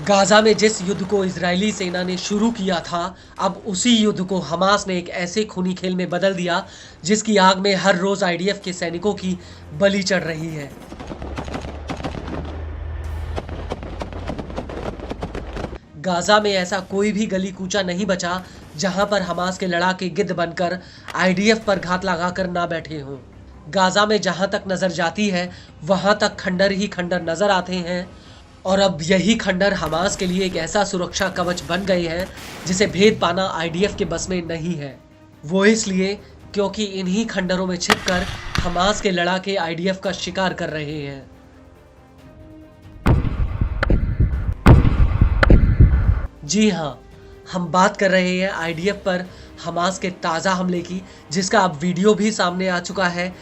Gaza में जिस युद्ध को इजरायली सेना ने शुरू किया था, अब उसी युद्ध को हमास ने एक ऐसे खूनी खेल में बदल दिया जिसकी आग में हर रोज आईडीएफ के सैनिकों की बलि चढ़ रही है। गाजा में ऐसा कोई भी गली कूचा नहीं बचा जहां पर हमास के लड़ाके गिद्ध बनकर आईडीएफ पर घात लगाकर ना बैठे हों। गाजा में जहां तक नजर जाती है वहां तक खंडर ही खंडर नजर आते हैं और अब यही खंडर हमास के लिए एक ऐसा सुरक्षा कवच बन गए हैं जिसे भेद पाना आईडीएफ के बस में नहीं है। वो इसलिए क्योंकि इन्हीं खंडरों में छिपकर हमास के लड़ाके आईडीएफ का शिकार कर रहे हैं। जी हाँ, हम बात कर रहे हैं आईडीएफ पर हमास के ताज़ा हमले की, जिसका अब वीडियो भी सामने आ चुका है।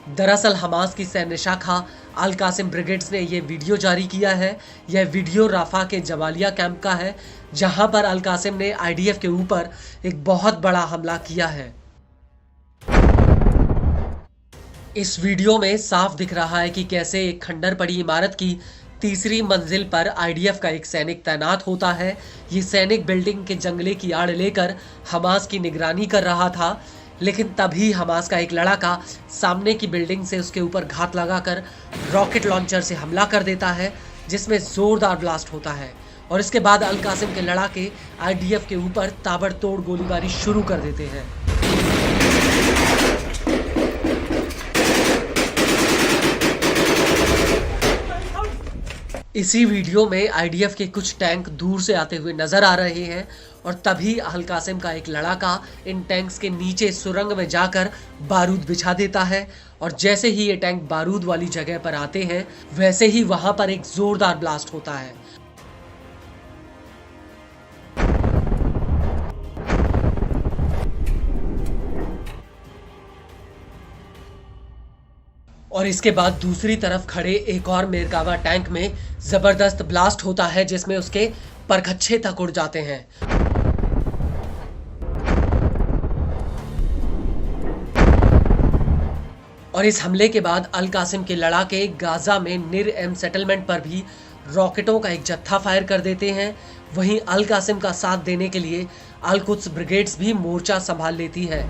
दरअसल हमास की सैन्य शाखा अल कासिम ब्रिगेड्स ने यह वीडियो जारी किया है। यह वीडियो राफा के जबालिया कैंप का है, जहां पर अल कासिम ने आईडीएफ के ऊपर एक बहुत बड़ा हमला किया है। इस वीडियो में साफ दिख रहा है कि कैसे एक खंडर पड़ी इमारत की तीसरी मंजिल पर आईडीएफ का एक सैनिक तैनात होता है। ये सैनिक बिल्डिंग के जंगले की आड़ लेकर हमास की निगरानी कर रहा था, लेकिन तभी हमास का एक लड़ाका सामने की बिल्डिंग से उसके ऊपर घात लगाकर रॉकेट लॉन्चर से हमला कर देता है, जिसमें जोरदार ब्लास्ट होता है और इसके बाद अल कासिम के लड़ाके आईडीएफ के ऊपर ताबड़तोड़ गोलीबारी शुरू कर देते हैं। इसी वीडियो में आईडीएफ के कुछ टैंक दूर से आते हुए नजर आ रहे हैं और तभी अल कासिम का एक लड़ाका इन टैंक्स के नीचे सुरंग में जाकर बारूद बिछा देता है और जैसे ही ये टैंक बारूद वाली जगह पर आते हैं वैसे ही वहां पर एक जोरदार ब्लास्ट होता है। और इसके बाद दूसरी तरफ खड़े एक और मेरकावा टैंक में जबरदस्त ब्लास्ट होता है, जिसमें उसके परखच्चे तक उड़ जाते हैं। और इस हमले के बाद अल कासिम के लड़ाके गाजा में निर एम सेटलमेंट पर भी रॉकेटों का एक जत्था फायर कर देते हैं। वहीं अल कासिम का साथ देने के लिए अल कुद्स ब्रिगेड्स भी मोर्चा संभाल लेती है।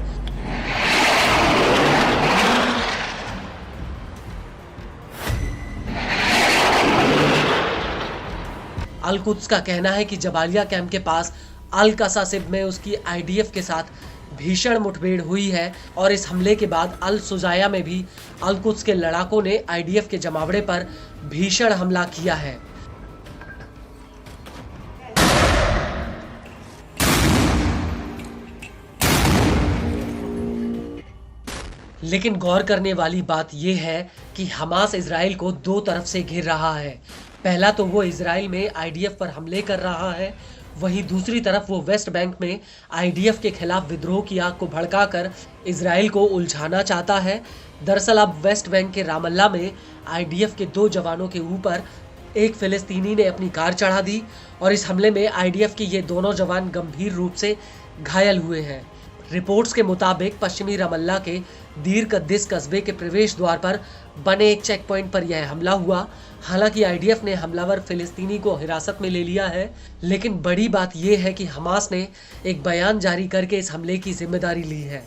अल कुद्स का कहना है कि जबालिया कैंप के पास अल कसासिब में उसकी आईडीएफ के साथ भीषण मुठभेड़ हुई है और इस हमले के बाद अल सुजाया में भी अल कुद्स के लड़ाकों ने आईडीएफ के जमावड़े पर भीषण हमला किया है। लेकिन गौर करने वाली बात यह है कि हमास इजराइल को दो तरफ से घेर रहा है। पहला तो वो इजराइल में आईडीएफ पर हमले कर रहा है, वहीं दूसरी तरफ वो वेस्ट बैंक में आईडीएफ के खिलाफ विद्रोह की आग को भड़काकर इजराइल को उलझाना चाहता है। दरअसल अब वेस्ट बैंक के रामल्ला में आईडीएफ के 2 जवानों के ऊपर एक फिलिस्तीनी ने अपनी कार चढ़ा दी और इस हमले में आईडीएफ के ये दोनों जवान गंभीर रूप से घायल हुए हैं। रिपोर्ट्स के मुताबिक पश्चिमी रमल्ला के दीर कद्दिस कस्बे के प्रवेश द्वार पर बने एक चेक पॉइंट पर यह हमला हुआ। हालांकि आईडीएफ ने हमलावर फिलिस्तीनी को हिरासत में ले लिया है, लेकिन बड़ी बात यह है कि हमास ने एक बयान जारी करके इस हमले की जिम्मेदारी ली है।